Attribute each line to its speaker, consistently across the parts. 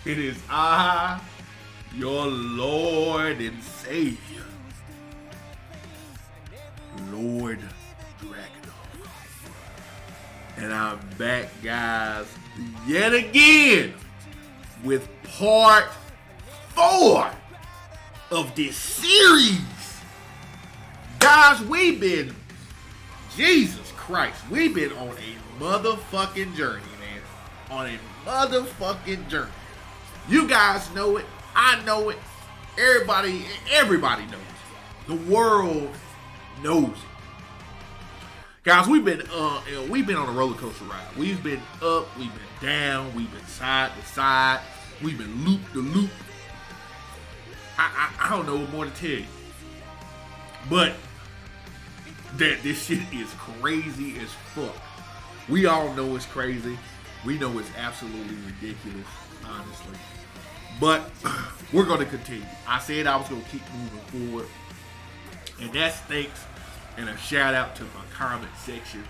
Speaker 1: It is I, your Lord and Savior, Lord Dragunov. And I'm back, guys, yet again with part 4 of this series. Guys, Jesus Christ, we've been on a motherfucking journey, man. On a motherfucking journey. You guys know it. I know it. Everybody knows it. The world knows it. Guys, we've been on a roller coaster ride. We've been up, we've been down, we've been side to side, we've been loop to loop. I don't know what more to tell you. But that this shit is crazy as fuck. We all know it's crazy. We know it's absolutely ridiculous, honestly. But we're going to continue. I said I was going to keep moving forward. And that's thanks and a shout out to my comment section,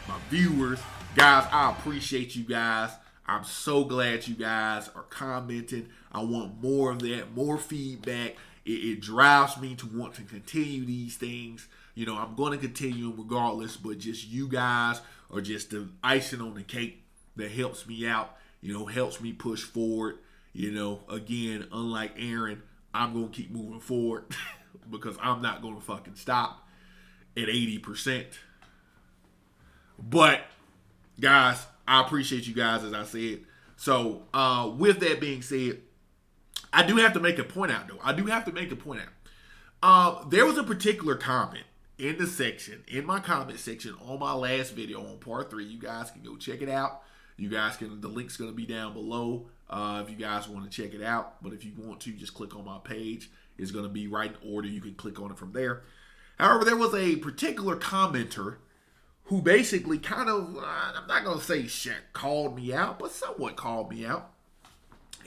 Speaker 1: my viewers. Guys, I appreciate you guys. I'm so glad you guys are commenting. I want more of that, more feedback. It drives me to want to continue these things. You know, I'm going to continue regardless, but just you guys are just the icing on the cake that helps me out, you know, helps me push forward. You know, again, unlike Eren, I'm going to keep moving forward because I'm not going to fucking stop at 80%. But, guys, I appreciate you guys, as I said. So, with that being said, I do have to make a point out, though. There was a particular comment in my comment section on my last video on part 3. You guys can go check it out. The link's going to be down below if you guys want to check it out. But if you want to, just click on my page. It's going to be right in order. You can click on it from there. However, there was a particular commenter who basically kind of, I'm not going to say shit called me out, but somewhat called me out.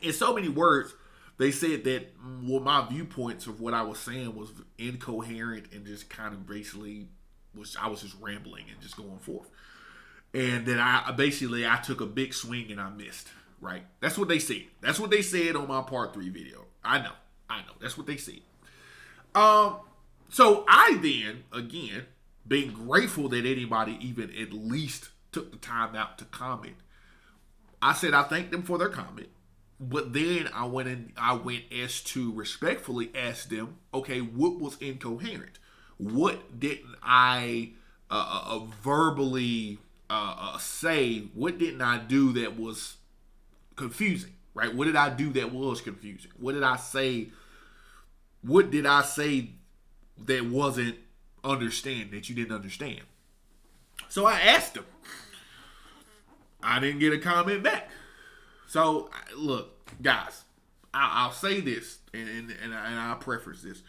Speaker 1: In so many words, they said that my viewpoints of what I was saying was incoherent and just kind of basically I was just rambling and just going forth. And then I took a big swing and I missed, right? That's what they said. That's what they said on my part 3 video. I know. That's what they said. So I then, again, being grateful that anybody even at least took the time out to comment, I said I thanked them for their comment. But then I went as to respectfully ask them, okay, what was incoherent? What didn't I verbally say? What didn't I do that was confusing? Right? What did I do that was confusing? What did I say? What did I say that wasn't that you didn't understand? So I asked them. I didn't get a comment back. So, look, guys, I'll say this, and I'll preface this.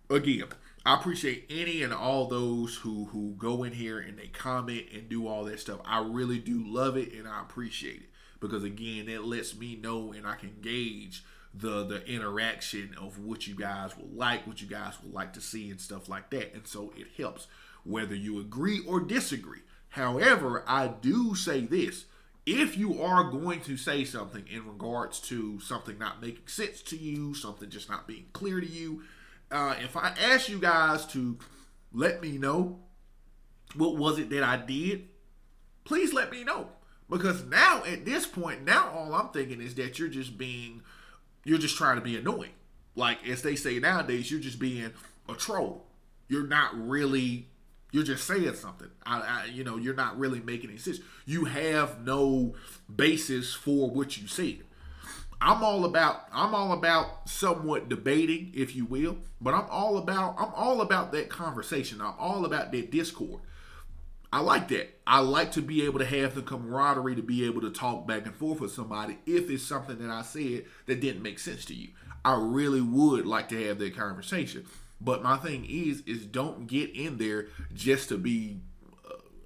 Speaker 1: Again, I appreciate any and all those who go in here and they comment and do all that stuff. I really do love it, and I appreciate it. Because, again, it lets me know and I can gauge the interaction of what you guys will like, what you guys would like to see and stuff like that. And so it helps whether you agree or disagree. However, I do say this. If you are going to say something in regards to something not making sense to you, something just not being clear to you, if I ask you guys to let me know what was it that I did, please let me know. Because now, at this point, all I'm thinking is that you're just trying to be annoying. Like, as they say nowadays, you're just being a troll. You're just saying something. You're not really making any sense. You have no basis for what you said. I'm all about somewhat debating, if you will, but I'm all about that conversation. I'm all about that discord. I like that. I like to be able to have the camaraderie to be able to talk back and forth with somebody if it's something that I said that didn't make sense to you. I really would like to have that conversation. But my thing is don't get in there just to be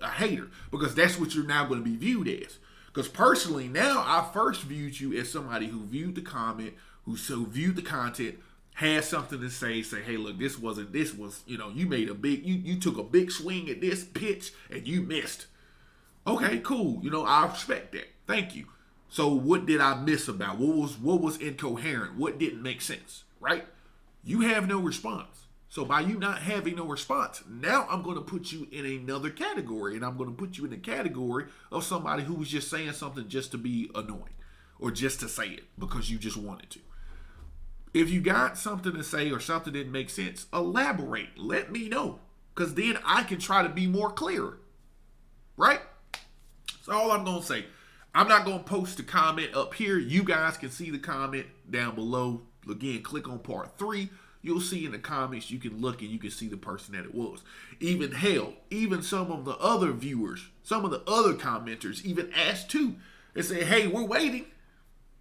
Speaker 1: a hater, because that's what you're now going to be viewed as. Because personally, now I first viewed you as somebody who viewed the comment, who viewed the content, had something to say, hey, look, this was, you made you took a big swing at this pitch and you missed. Okay, cool. I respect that. Thank you. So what did I miss about? What was incoherent? What didn't make sense? Right? You have no response. So by you not having no response, now I'm going to put you in another category, and I'm going to put you in the category of somebody who was just saying something just to be annoying or just to say it because you just wanted to. If you got something to say or something didn't make sense, elaborate. Let me know, because then I can try to be more clear. Right? That's all I'm going to say. I'm not going to post the comment up here. You guys can see the comment down below. Again, click on part 3. You'll see in the comments, you can look and you can see the person that it was. Even hell, even some of the other viewers, some of the other commenters even asked too and say, hey, we're waiting.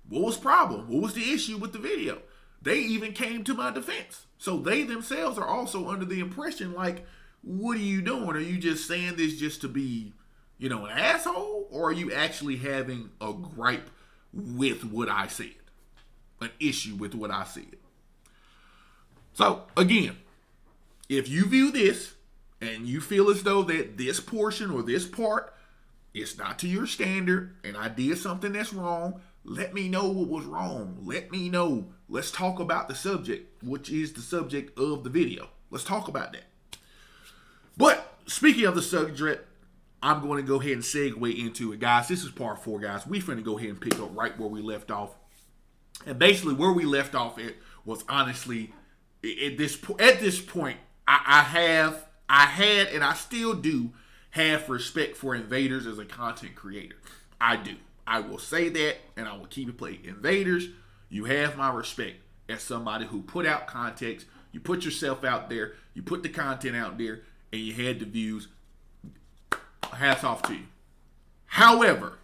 Speaker 1: What was the problem? What was the issue with the video? They even came to my defense. So they themselves are also under the impression like, what are you doing? Are you just saying this just to be, an asshole? Or are you actually having a gripe with what I said? An issue with what I said? So, again, if you view this and you feel as though that this portion or this part is not to your standard and I did something that's wrong, let me know what was wrong. Let me know. Let's talk about the subject, which is the subject of the video. Let's talk about that. But speaking of the subject, I'm going to go ahead and segue into it. Guys, this is part 4, guys. We finna go ahead and pick up right where we left off. And basically where we left off at was honestly... At this point, I had, and I still do have respect for Invaderzz as a content creator. I do. I will say that, and I will keep it playing. Invaderzz, you have my respect as somebody who put out context. You put yourself out there. You put the content out there, and you had the views. Hats off to you. However,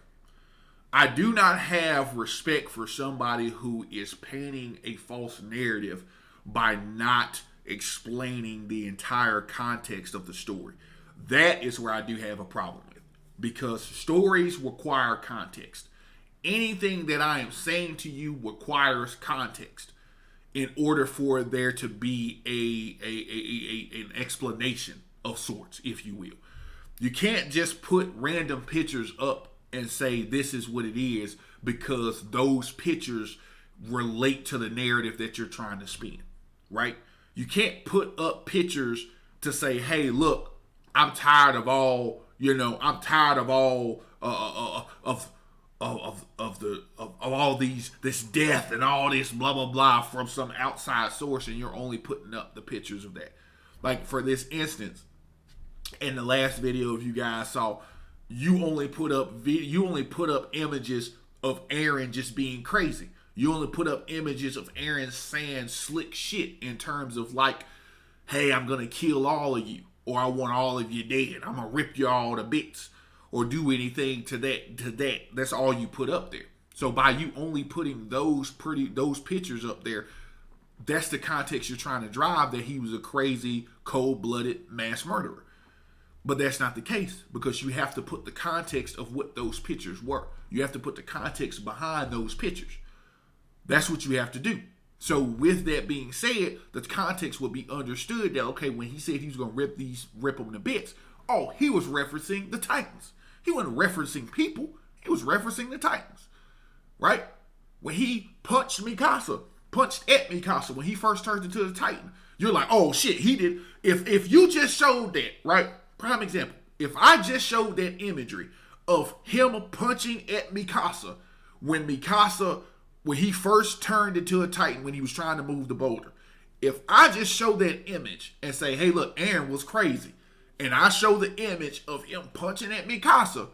Speaker 1: I do not have respect for somebody who is painting a false narrative by not explaining the entire context of the story. That is where I do have a problem with, because stories require context. Anything that I am saying to you requires context in order for there to be an explanation of sorts, if you will. You can't just put random pictures up and say this is what it is because those pictures relate to the narrative that you're trying to spin. Right? You can't put up pictures to say, hey, look, I'm tired of all, I'm tired of all of all this death and all this blah blah blah from some outside source, and you're only putting up the pictures of that. Like for this instance, in the last video, if you guys saw, you only put up images of Eren just being crazy. You only put up images of Eren saying slick shit in terms of like, hey, I'm going to kill all of you, or I want all of you dead. I'm going to rip you all to bits, or do anything to that. That's all you put up there. So by you only putting those pictures up there, that's the context you're trying to drive, that he was a crazy, cold-blooded mass murderer. But that's not the case, because you have to put the context of what those pictures were. You have to put the context behind those pictures. That's what you have to do. So with that being said, the context would be understood that, okay, when he said he was going to rip them to bits, he was referencing the Titans. He wasn't referencing people. He was referencing the Titans, right? When he punched at Mikasa, when he first turned into the Titan, you're like, oh shit, he did. If you just showed that, right? Prime example. If I just showed that imagery of him punching at Mikasa when he first turned into a Titan, when he was trying to move the boulder. If I just show that image and say, hey, look, Eren was crazy, and I show the image of him punching at Mikasa,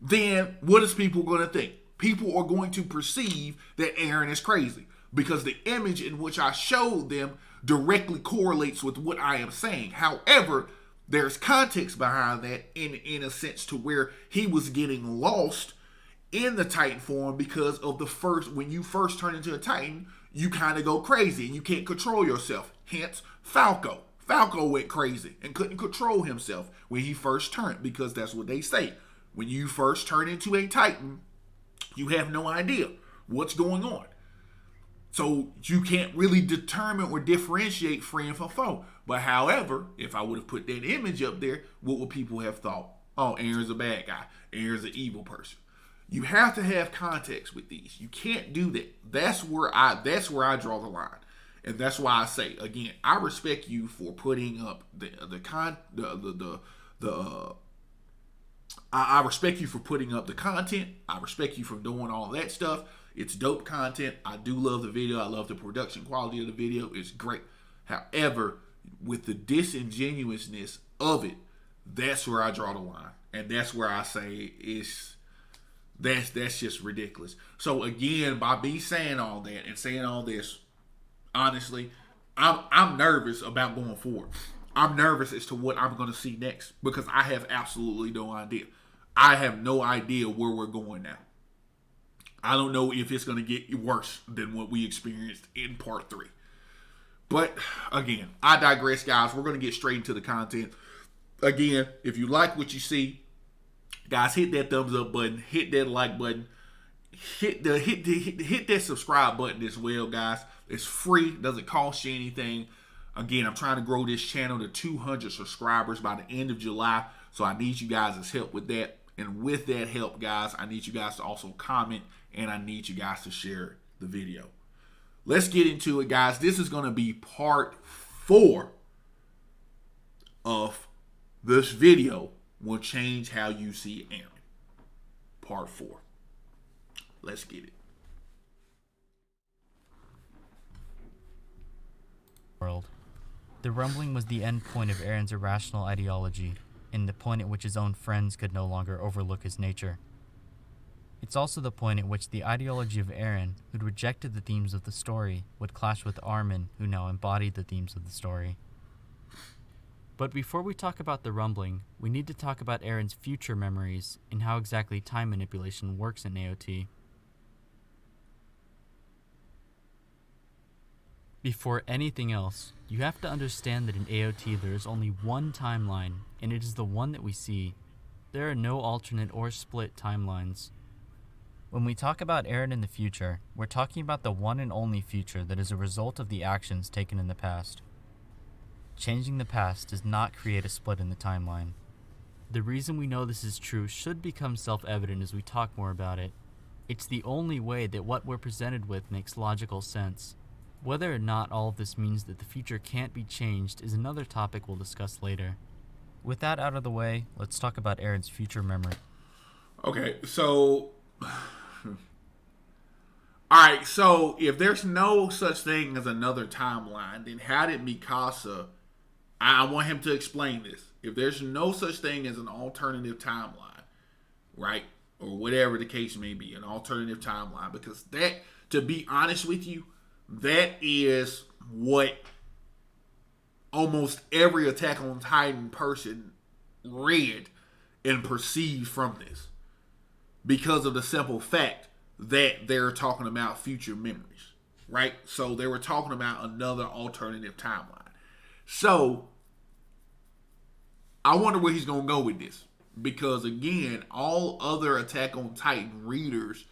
Speaker 1: then what is people going to think? People are going to perceive that Eren is crazy, because the image in which I showed them directly correlates with what I am saying. However, there's context behind that in a sense to where he was getting lost in the Titan form because of when you first turn into a Titan, you kind of go crazy and you can't control yourself. Hence, Falco. Falco went crazy and couldn't control himself when he first turned, because that's what they say. When you first turn into a Titan, you have no idea what's going on. So you can't really determine or differentiate friend from foe. But however, if I would have put that image up there, what would people have thought? Oh, Eren's a bad guy. Eren's an evil person. You have to have context with these. You can't do that. That's where I draw the line. And that's why I say again, I respect you for putting up I respect you for putting up the content. I respect you for doing all that stuff. It's dope content. I do love the video. I love the production quality of the video. It's great. However, with the disingenuousness of it, that's where I draw the line. And that's where I say that's just ridiculous. So again, by me saying all that and saying all this, honestly, I'm nervous about going forward. I'm nervous as to what I'm going to see next because I have absolutely no idea. I have no idea where we're going now. I don't know if it's going to get worse than what we experienced in part 3. But again, I digress, guys. We're going to get straight into the content. Again, if you like what you see, guys, hit that thumbs up button, hit that like button, hit that subscribe button as well, guys. It's free, doesn't cost you anything. Again, I'm trying to grow this channel to 200 subscribers by the end of July, so I need you guys' help with that. And with that help, guys, I need you guys to also comment, and I need you guys to share the video. Let's get into it, guys. This is going to be part 4 of this video. Will change how you see Eren. Part 4. Let's get it.
Speaker 2: World. The rumbling was the end point of Eren's irrational ideology, and the point at which his own friends could no longer overlook his nature. It's also the point at which the ideology of Eren, who'd rejected the themes of the story, would clash with Armin, who now embodied the themes of the story. But before we talk about the rumbling, we need to talk about Eren's future memories and how exactly time manipulation works in AOT. Before anything else, you have to understand that in AOT there is only one timeline, and it is the one that we see. There are no alternate or split timelines. When we talk about Eren in the future, we're talking about the one and only future that is a result of the actions taken in the past. Changing the past does not create a split in the timeline. The reason we know this is true should become self-evident as we talk more about it. It's the only way that what we're presented with makes logical sense. Whether or not all of this means that the future can't be changed is another topic we'll discuss later. With that out of the way, let's talk about Eren's future memory.
Speaker 1: Okay, so... Alright, so if there's no such thing as another timeline, then how did Mikasa... I want him to explain this. If there's no such thing as an alternative timeline, right? Or whatever the case may be, an alternative timeline. Because that, to be honest with you, that is what almost every Attack on Titan person read and perceived from this. Because of the simple fact that they're talking about future memories, right? So they were talking about another alternative timeline. So I wonder where he's going to go with this. Because again, all other Attack on Titan readers,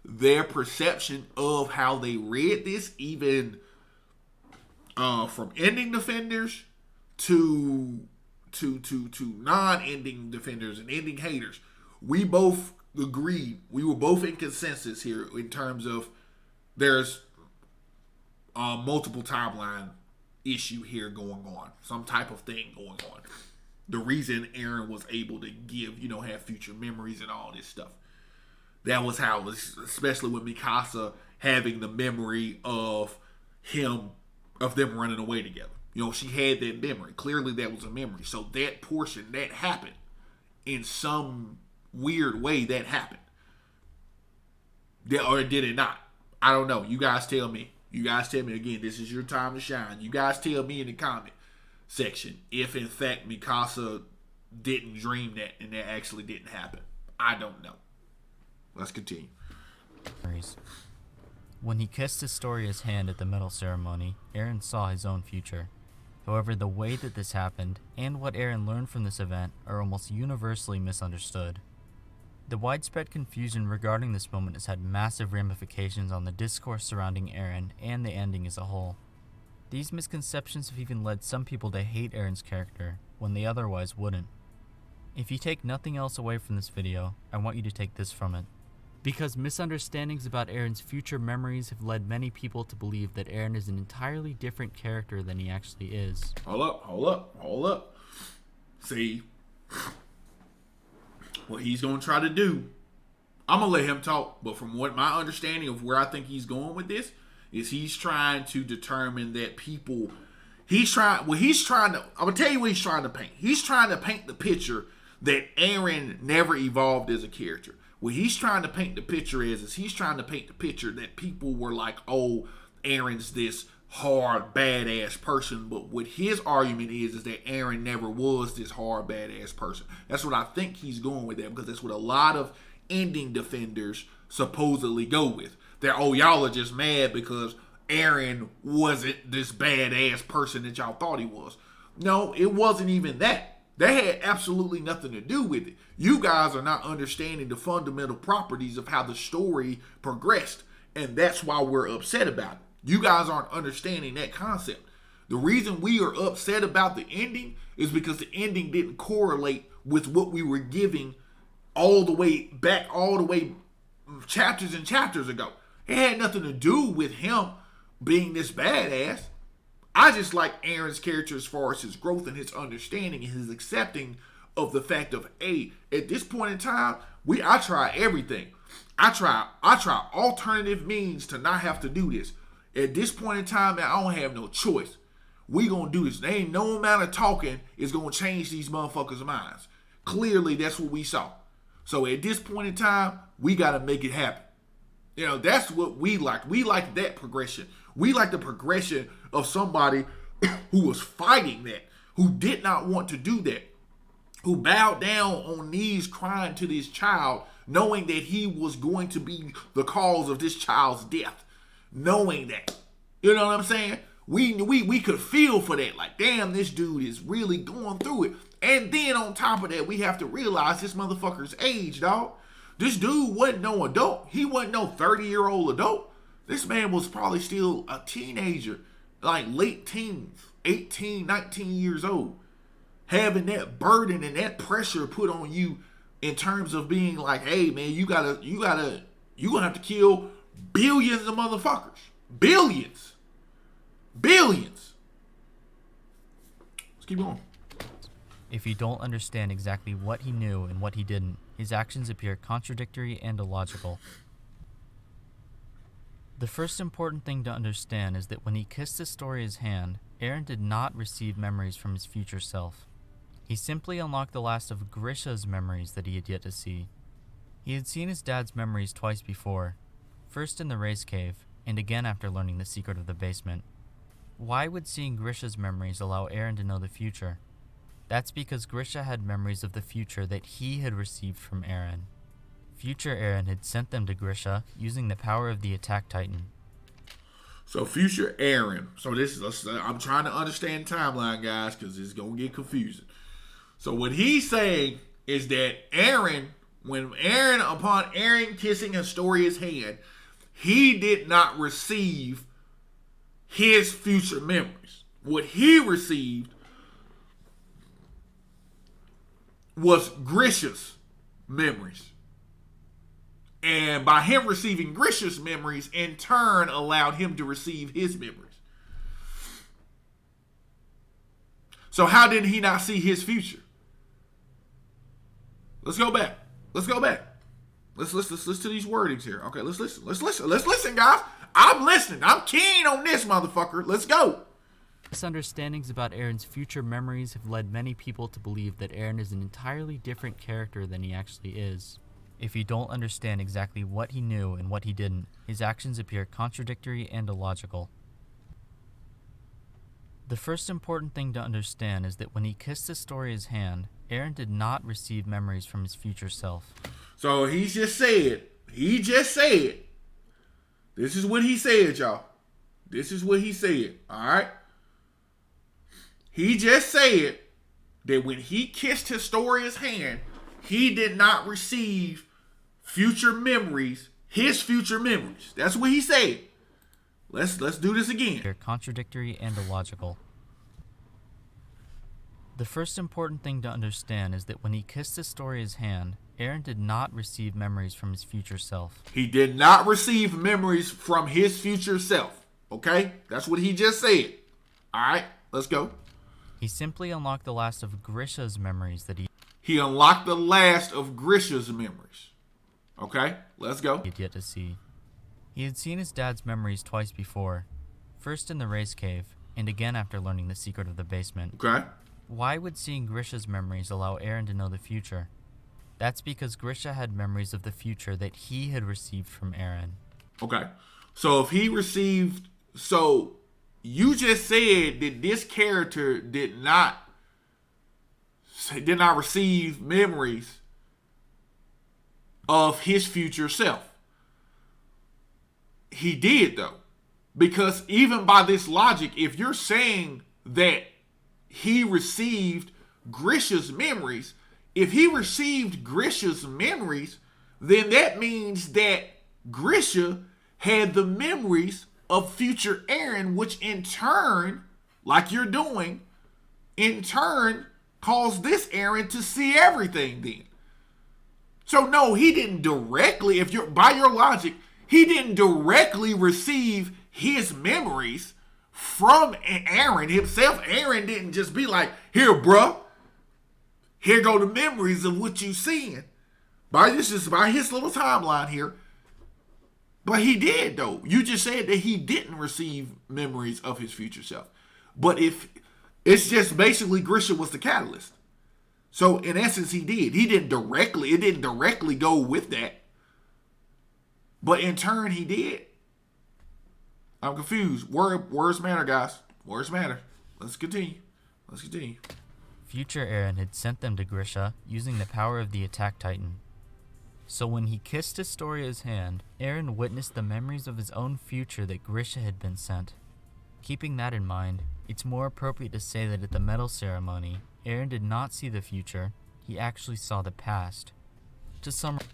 Speaker 1: their perception of how they read this, even from ending defenders to non-ending defenders and ending haters, we both agreed, we were both in consensus here in terms of there's multiple timeline issue here going on, some type of thing going on. The reason Eren was able to give, have future memories and all this stuff. That was how it was, especially with Mikasa having the memory of them running away together. She had that memory. Clearly that was a memory. So that portion, that happened. In some weird way, that happened. Or did it not? I don't know. You guys tell me. You guys tell me again, this is your time to shine. You guys tell me in the comment section if in fact Mikasa didn't dream that and that actually didn't happen. I don't know. Let's continue.
Speaker 2: When he kissed Historia's hand at the medal ceremony, Eren saw his own future. However, the way that this happened, and what Eren learned from this event, are almost universally misunderstood. The widespread confusion regarding this moment has had massive ramifications on the discourse surrounding Eren and the ending as a whole. These misconceptions have even led some people to hate Eren's character, when they otherwise wouldn't. If you take nothing else away from this video, I want you to take this from it. Because misunderstandings about Eren's future memories have led many people to believe that Eren is an entirely different character than he actually is.
Speaker 1: Hold up. See, what he's going to try to do, I'm going to let him talk, but from what my understanding of where I think he's going with this, is he's trying to determine that people, I'm going to tell you what he's trying to paint. He's trying to paint the picture that Eren never evolved as a character. What he's trying to paint the picture is he's trying to paint the picture that people were like, oh, Eren's this hard, badass person. But what his argument is that Eren never was this hard, badass person. That's what I think he's going with that, because that's what a lot of ending defenders supposedly go with. They're, oh, y'all are just mad because Eren wasn't this badass person that y'all thought he was. No, it wasn't even that. That had absolutely nothing to do with it. You guys are not understanding the fundamental properties of how the story progressed, and that's why we're upset about it. You guys aren't understanding that concept. The reason we are upset about the ending is because the ending didn't correlate with what we were giving all the way chapters and chapters ago. It had nothing to do with him being this badass. I just like Eren's character as far as his growth and his understanding and his accepting of the fact of, hey, at this point in time, I try everything. I try alternative means to not have to do this. At this point in time, man, I don't have no choice. We gonna do this. There ain't no amount of talking is gonna change these motherfuckers' minds. Clearly, that's what we saw. So at this point in time, we gotta make it happen. You know, that's what we like. We like that progression. We like the progression of somebody who was fighting that, who did not want to do that, who bowed down on knees crying to this child, knowing that he was going to be the cause of this child's death. Knowing that. You know what I'm saying? We could feel for that. Like, damn, this dude is really going through it. And then on top of that, we have to realize this motherfucker's age, dog. This dude wasn't no adult. He wasn't no 30-year-old adult. This man was probably still a teenager, like late teens, 18, 19 years old. Having that burden and that pressure put on you in terms of being like, hey man, you gonna have to kill billions of motherfuckers. Billions. Let's keep going.
Speaker 2: If you don't understand exactly what he knew and what he didn't, his actions appear contradictory and illogical. The first important thing to understand is that when he kissed Historia's hand, Eren did not receive memories from his future self. He simply unlocked the last of Grisha's memories that he had yet to see. He had seen his dad's memories twice before, first in the race cave, and again after learning the secret of the basement. Why would seeing Grisha's memories allow Eren to know the future? That's because Grisha had memories of the future that he had received from Eren. Future Eren had sent them to Grisha using the power of the attackontitan.
Speaker 1: So future Eren. So I'm trying to understand the timeline, guys, because it's going to get confusing. So what he's saying is that upon Eren kissing Historia's hand, he did not receive his future memories. What he received was Grisha's memories. And by him receiving Grisha's memories, in turn, allowed him to receive his memories. So how did he not see his future? Let's go back. Let's listen to these wordings here. Okay, let's listen, guys. I'm listening. I'm keen on this, motherfucker. Let's go.
Speaker 2: Misunderstandings about Eren's future memories have led many people to believe that Eren is an entirely different character than he actually is. If you don't understand exactly what he knew and what he didn't, his actions appear contradictory and illogical. The first important thing to understand is that when he kissed Historia's hand, Eren did not receive memories from his future self.
Speaker 1: So he just said, this is what he said, y'all. This is what he said, alright? He just said that when he kissed Historia's hand, he did not receive future memories, his future memories. That's what he said. Let's do this again.
Speaker 2: They're contradictory and illogical. The first important thing to understand is that when he kissed Historia's hand, Eren did not receive memories from his future self.
Speaker 1: He did not receive memories from his future self. Okay? That's what he just said. Alright, let's go.
Speaker 2: He simply unlocked the last of Grisha's memories that
Speaker 1: He unlocked the last of Grisha's memories. Okay, let's go.
Speaker 2: he had yet to see. He had seen his dad's memories twice before. First in the race cave, and again after learning the secret of the basement.
Speaker 1: Okay.
Speaker 2: Why would seeing Grisha's memories allow Eren to know the future? That's because Grisha had memories of the future that he had received from Eren.
Speaker 1: Okay. So if he received... So you just said that this character did not receive memories of his future self. He did, though. Because even by this logic, if you're saying that he received Grisha's memories, if he received Grisha's memories, then that means that Grisha had the memories of future Eren, which in turn, like you're doing, in turn caused this Eren to see everything then. So no, he didn't directly, if you're by your logic, he didn't directly receive his memories from Eren himself. Eren didn't just be like, here, bruh, here go the memories of what you seeing. By his little timeline here. But he did, though. You just said that he didn't receive memories of his future self. But if it's just basically Grisha was the catalyst. So in essence, he did. It didn't directly go with that. But in turn, he did. I'm confused. Words matter, guys. Words matter. Let's continue.
Speaker 2: Future Eren had sent them to Grisha using the power of the attackontitan. So when he kissed Historia's hand, Eren witnessed the memories of his own future that Grisha had been sent. Keeping that in mind, it's more appropriate to say that at the medal ceremony, Eren did not see the future, he actually saw the past. To summarize,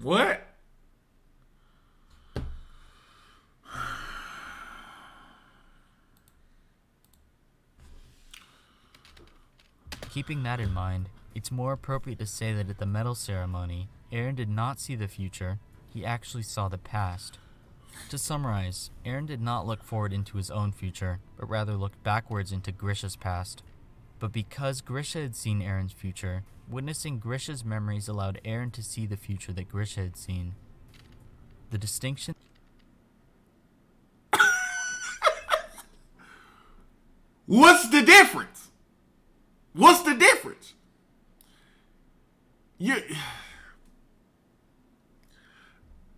Speaker 1: What?
Speaker 2: Keeping that in mind, it's more appropriate to say that at the medal ceremony, Eren did not see the future, he actually saw the past. To summarize, Eren did not look forward into his own future, but rather looked backwards into Grisha's past. But because Grisha had seen Eren's future, witnessing Grisha's memories allowed Eren to see the future that Grisha had seen. The distinction...
Speaker 1: What's the difference? What's the difference?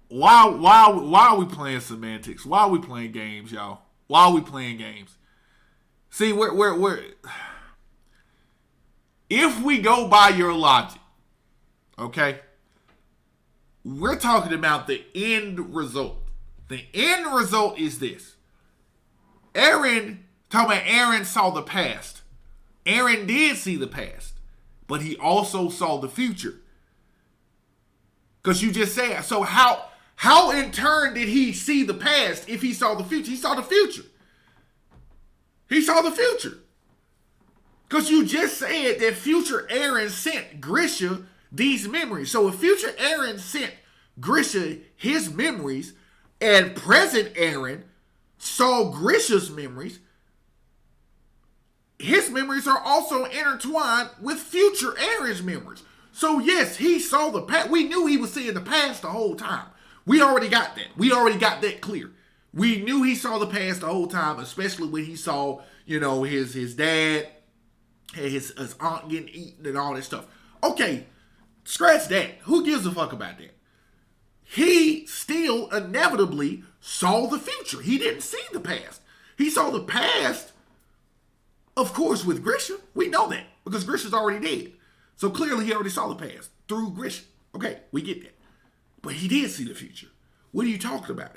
Speaker 1: Why are we playing semantics? Why are we playing games, y'all? Why are we playing games? See, we're if we go by your logic, okay, we're talking about the end result. The end result is this. Eren saw the past. Eren did see the past, but he also saw the future. Because you just said, so how in turn did he see the past if he saw the future? He saw the future. He saw the future. Because you just said that future Eren sent Grisha these memories. So if future Eren sent Grisha his memories and present Eren saw Grisha's memories, his memories are also intertwined with future Eren's memories. So yes, he saw the past. We knew he was seeing the past the whole time. We already got that. We already got that clear. We knew he saw the past the whole time, especially when he saw, his dad, his aunt getting eaten and all that stuff. Okay, scratch that. Who gives a fuck about that? He still inevitably saw the future. He didn't see the past. He saw the past, of course, with Grisha. We know that because Grisha's already dead. So clearly he already saw the past through Grisha. Okay, we get that. But he did see the future. What are you talking about?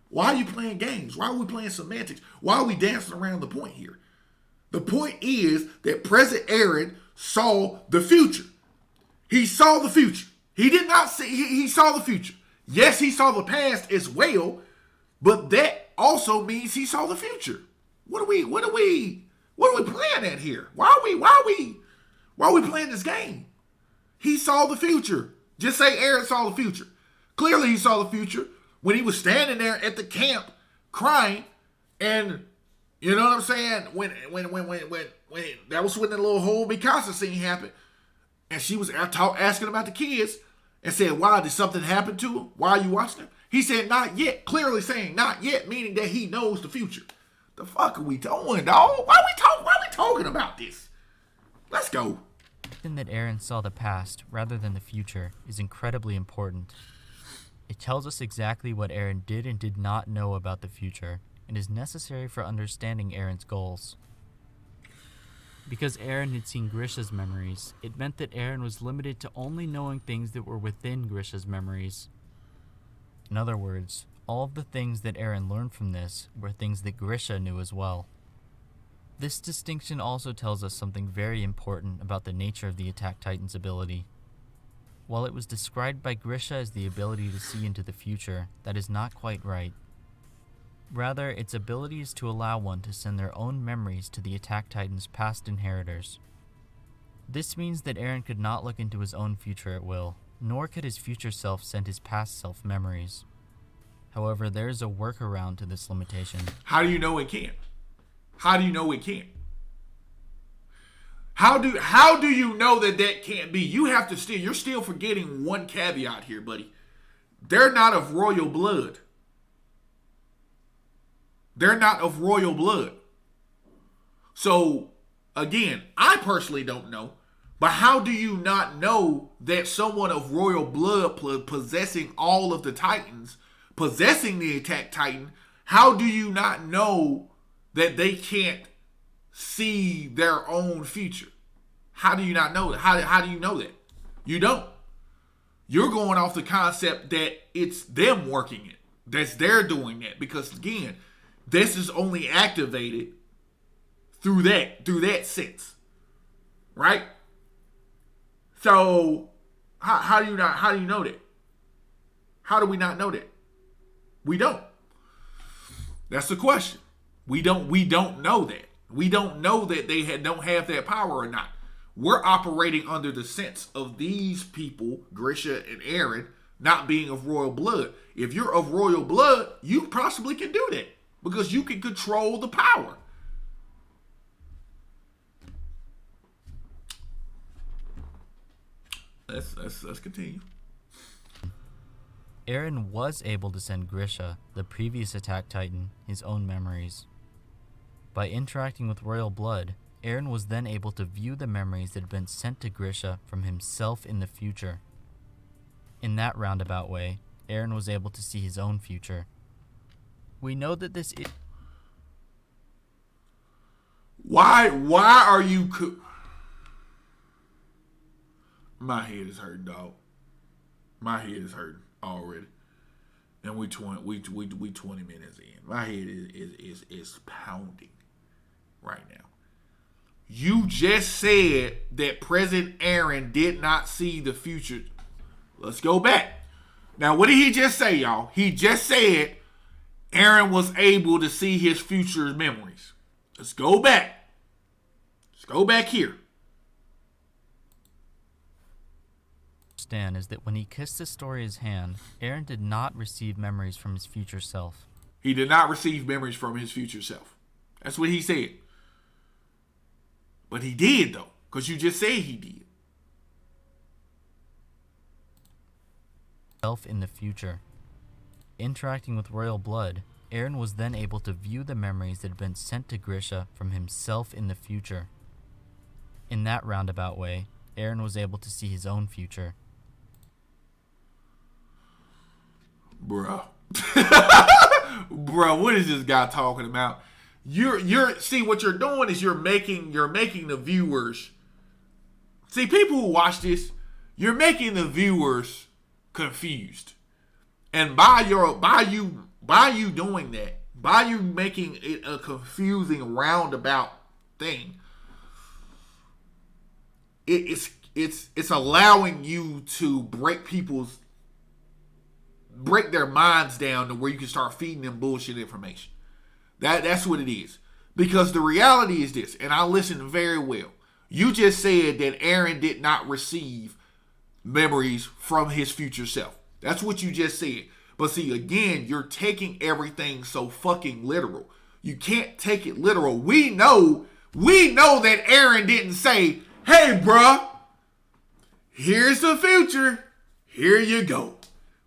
Speaker 1: Why are you playing games? Why are we playing semantics? Why are we dancing around the point here? The point is that present Eren saw the future. He saw the future. He did not see, he saw the future. Yes, he saw the past as well, but that also means he saw the future. What are we What are we playing at here? Why are we playing this game? He saw the future. Just say Eren saw the future. Clearly he saw the future when he was standing there at the camp crying, and you know what I'm saying? When that was when the little whole Mikasa scene happened, and she was asking about the kids and said, "Why did something happen to him? Why are you watching him?" He said, "Not yet." Clearly saying not yet, meaning that he knows the future. The fuck are we doing, dog? Why are we talking about this? Let's go.
Speaker 2: That Eren saw the past rather than the future is incredibly important. It tells us exactly what Eren did and did not know about the future, and is necessary for understanding Eren's goals. Because Eren had seen Grisha's memories, it meant that Eren was limited to only knowing things that were within Grisha's memories. In other words, all of the things that Eren learned from this were things that Grisha knew as well. This distinction also tells us something very important about the nature of the Attack Titan's ability. While it was described by Grisha as the ability to see into the future, that is not quite right. Rather, its ability is to allow one to send their own memories to the Attack Titan's past inheritors. This means that Eren could not look into his own future at will, nor could his future self send his past self memories. However, there is a workaround to this limitation.
Speaker 1: How do you know it can't? How do you know it can't? How do you know that can't be? You're still forgetting one caveat here, buddy. They're not of royal blood. They're not of royal blood. So, again, I personally don't know. But how do you not know that someone of royal blood possessing all of the Titans, possessing the Attack Titan, how do you not know that they can't see their own future? How do you not know that? How do you know that? You don't. You're going off the concept that it's them working it. That's they're doing that. Because again, this is only activated through that sense. Right? So how do you know that? How do we not know that? We don't. That's the question. We don't know that. We don't know that they don't have that power or not. We're operating under the sense of these people, Grisha and Eren, not being of royal blood. If you're of royal blood, you possibly can do that because you can control the power. Let's continue.
Speaker 2: Eren was able to send Grisha, the previous Attack Titan, his own memories. By interacting with royal blood, Eren was then able to view the memories that had been sent to Grisha from himself in the future. In that roundabout way, Eren was able to see his own future. We know that this is...
Speaker 1: Why are you... My head is hurting, dog. My head is hurting already. And we 20 minutes in. My head is pounding right now. You just said that President Eren did not see the future. Let's go back. Now, what did he just say, y'all? He just said Eren was able to see his future memories. Let's go back. Let's go back here.
Speaker 2: Understand is that when he kissed Historia's hand, Eren did not receive memories from his future self.
Speaker 1: He did not receive memories from his future self. That's what he said. But he did, though, because you just said he did.
Speaker 2: Self in the future. Interacting with royal blood, Eren was then able to view the memories that had been sent to Grisha from himself in the future. In that roundabout way, Eren was able to see his own future.
Speaker 1: Bruh. Bruh, what is this guy talking about? See, what you're doing is you're making the viewers. See, people who watch this, you're making the viewers confused. And by you doing that, by you making it a confusing roundabout thing, it's allowing you to break their minds down to where you can start feeding them bullshit information. That's what it is. Because the reality is this, and I listened very well. You just said that Eren did not receive memories from his future self. That's what you just said. But see, again, you're taking everything so fucking literal. You can't take it literal. We know that Eren didn't say, hey, bruh, here's the future. Here you go.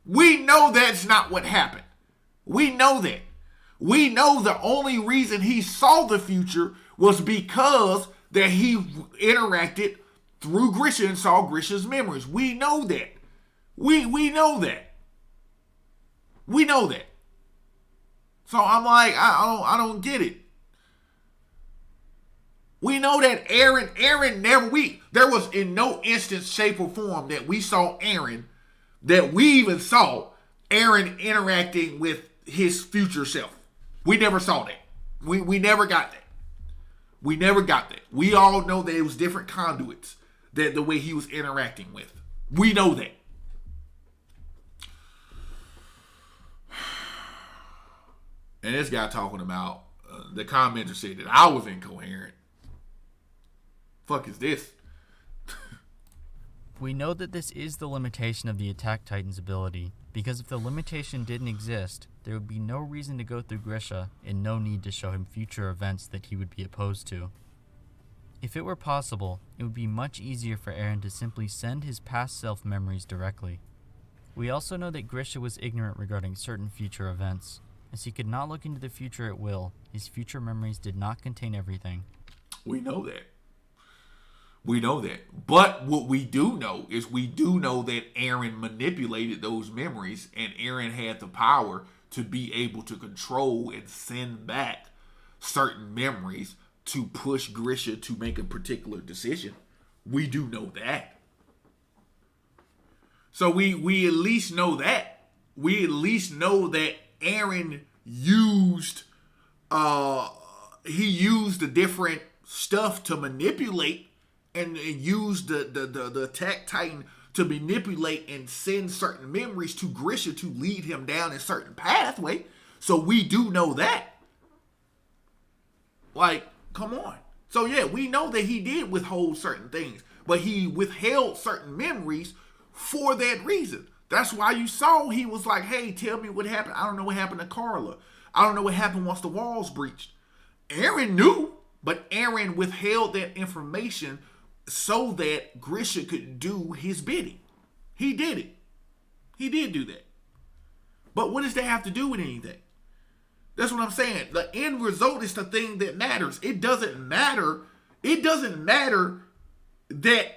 Speaker 1: We know that's not what happened. We know that. We know the only reason he saw the future was because that he interacted through Grisha and saw Grisha's memories. We know that. We know that. We know that. So I'm like, I don't get it. We know that Eren never, there was in no instance, shape, or form that we saw Eren, that we even saw Eren interacting with his future self. We never saw that. We never got that. We never got that. We all know that it was different conduits that the way he was interacting with. We know that. And this guy talking about the commenter said that I was incoherent. Fuck is this?
Speaker 2: We know that this is the limitation of the Attack Titan's ability, because if the limitation didn't exist, there would be no reason to go through Grisha and no need to show him future events that he would be opposed to. If it were possible, it would be much easier for Eren to simply send his past self memories directly. We also know that Grisha was ignorant regarding certain future events. As he could not look into the future at will, his future memories did not contain everything.
Speaker 1: We know that. We know that. But what we do know is we do know that Eren manipulated those memories, and Eren had the power to be able to control and send back certain memories to push Grisha to make a particular decision. We do know that. So we at least know that. We at least know that Eren used the different stuff to manipulate and used the Attack Titan to manipulate and send certain memories to Grisha to lead him down a certain pathway. So we do know that. Like, come on. So yeah, we know that he did withhold certain things, but he withheld certain memories for that reason. That's why you saw he was like, hey, tell me what happened. I don't know what happened to Carla. I don't know what happened once the walls breached. Eren knew, but Eren withheld that information so that Grisha could do his bidding. He did it. He did do that. But what does that have to do with anything? That's what I'm saying. The end result is the thing that matters. It doesn't matter. It doesn't matter that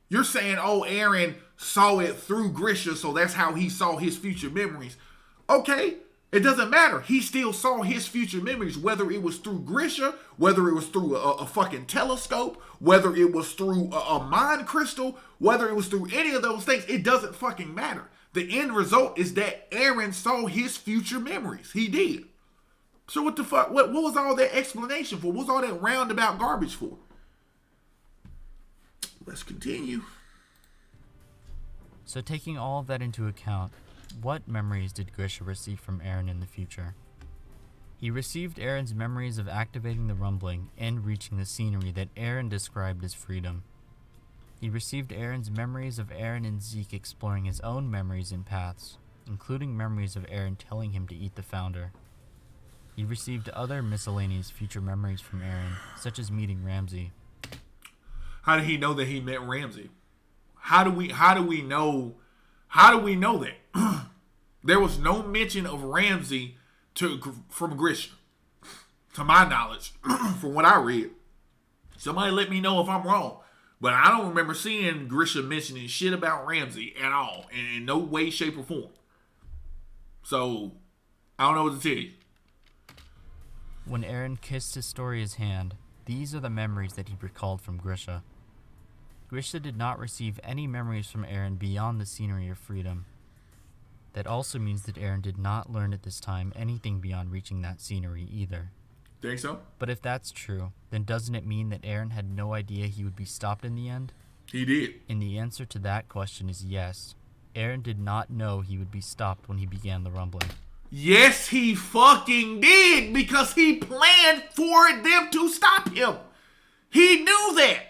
Speaker 1: you're saying, oh, Eren saw it through Grisha, so that's how he saw his future memories. Okay, it doesn't matter. He still saw his future memories, whether it was through Grisha, whether it was through a fucking telescope, whether it was through a mind crystal, whether it was through any of those things. It doesn't fucking matter. The end result is that Eren saw his future memories. He did. So what the fuck? What was all that explanation for? What was all that roundabout garbage for? Let's continue.
Speaker 2: So taking all of that into account, what memories did Grisha receive from Eren in the future? He received Eren's memories of activating the rumbling and reaching the scenery that Eren described as freedom. He received Eren's memories of Eren and Zeke exploring his own memories and paths, including memories of Eren telling him to eat the Founder. He received other miscellaneous future memories from Eren, such as meeting Ramsay.
Speaker 1: How did he know that he met Ramsay? How do we know that? There was no mention of Ramsay from Grisha, to my knowledge, from what I read. Somebody let me know if I'm wrong, but I don't remember seeing Grisha mentioning shit about Ramsay at all, in no way, shape, or form. So I don't know what to tell you.
Speaker 2: When Eren kissed Historia's hand, these are the memories that he recalled from Grisha. Grisha did not receive any memories from Eren beyond the scenery of freedom. That also means that Eren did not learn at this time anything beyond reaching that scenery either.
Speaker 1: Think so?
Speaker 2: But if that's true, then doesn't it mean that Eren had no idea he would be stopped in the end?
Speaker 1: He did.
Speaker 2: And the answer to that question is yes. Eren did not know he would be stopped when he began the rumbling.
Speaker 1: Yes, he fucking did, because he planned for them to stop him. He knew that.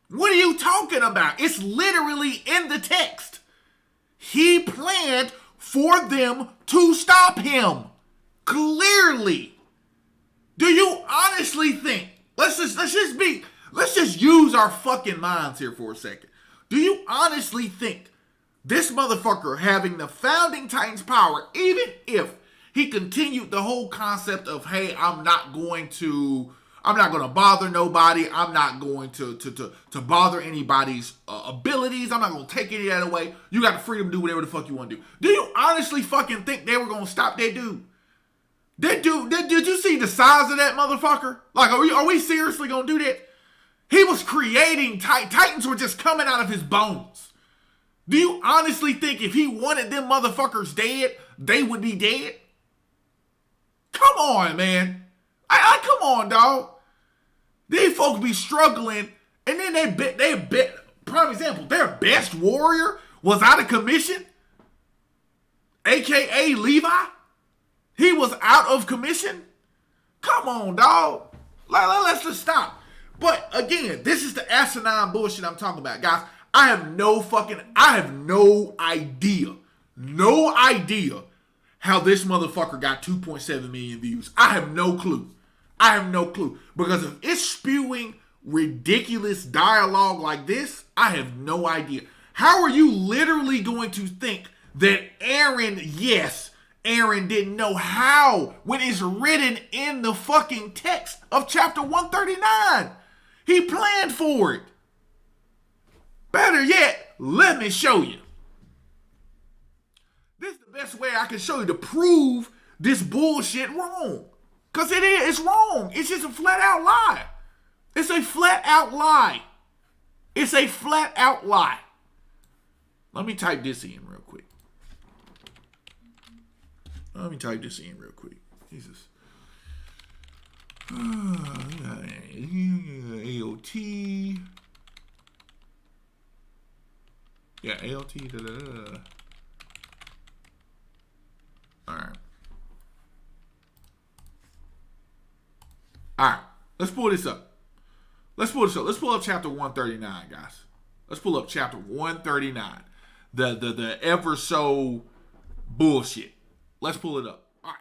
Speaker 1: What are you talking about? It's literally in the text. He planned for them to stop him. Clearly. Do you honestly think, let's just use our fucking minds here for a second. Do you honestly think this motherfucker having the founding Titans power, even if he continued the whole concept of, hey, I'm not going to bother nobody. I'm not going to bother anybody's abilities. I'm not going to take any of that away. You got the freedom to do whatever the fuck you want to do. Do you honestly fucking think they were going to stop that dude? That dude, did you see the size of that motherfucker? Like, are we seriously going to do that? He was creating Titans were just coming out of his bones. Do you honestly think if he wanted them motherfuckers dead, they would be dead? Come on, man. Come on, dog. These folks be struggling, and then prime example, their best warrior was out of commission, a.k.a. Levi. He was out of commission. Come on, dog. Let's just stop. But again, this is the asinine bullshit I'm talking about, guys. I have no idea how this motherfucker got 2.7 million views. I have no clue. Because if it's spewing ridiculous dialogue like this, I have no idea. How are you literally going to think that Eren didn't know how when it's written in the fucking text of chapter 139? He planned for it. Better yet, let me show you. This is the best way I can show you to prove this bullshit wrong. Because it's wrong. It's just a flat out lie. It's a flat out lie. Let me type this in real quick. Jesus. AOT. Yeah, AOT. Alright. Let's pull this up. Let's pull up chapter 139, guys. Let's pull up chapter 139. The ever so bullshit. Let's pull it up. Alright.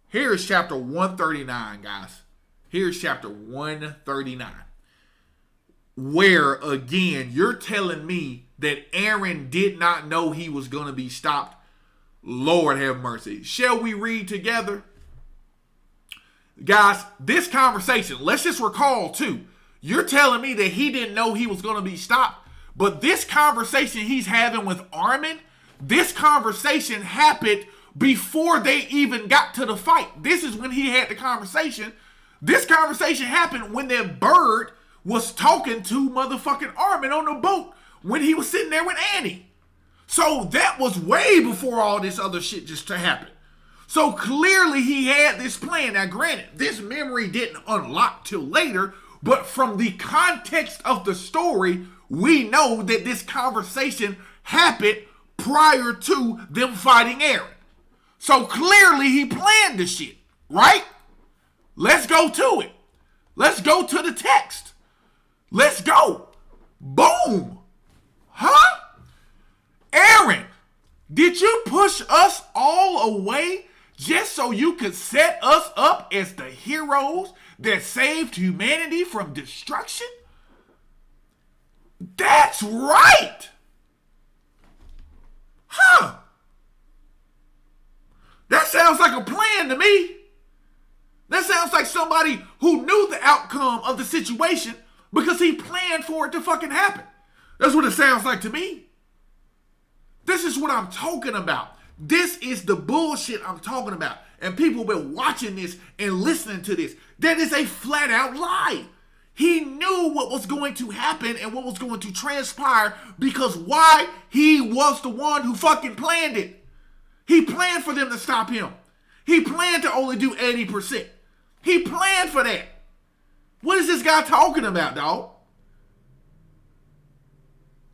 Speaker 1: Here is chapter 139, guys. Here's chapter 139. Where, again, you're telling me that Eren did not know he was going to be stopped. Lord have mercy. Shall we read together? Guys, this conversation, let's just recall too. You're telling me that he didn't know he was going to be stopped. But this conversation he's having with Armin, this conversation happened before they even got to the fight. This is when he had the conversation. This conversation happened when that bird was talking to motherfucking Armin on the boat when he was sitting there with Annie. So that was way before all this other shit just to happen. So clearly he had this plan. Now granted, this memory didn't unlock till later, but from the context of the story, we know that this conversation happened prior to them fighting Eren. So clearly he planned the shit, right? Let's go to it. Let's go to the text. Let's go. Boom. Huh? Eren, did you push us all away just so you could set us up as the heroes that saved humanity from destruction? That's right. Huh. That sounds like a plan to me. That sounds like somebody who knew the outcome of the situation because he planned for it to fucking happen. That's what it sounds like to me. This is what I'm talking about. This is the bullshit I'm talking about. And people have been watching this and listening to this. That is a flat out lie. He knew what was going to happen and what was going to transpire because why? He was the one who fucking planned it. He planned for them to stop him. He planned to only do 80%. He planned for that. What is this guy talking about, dog?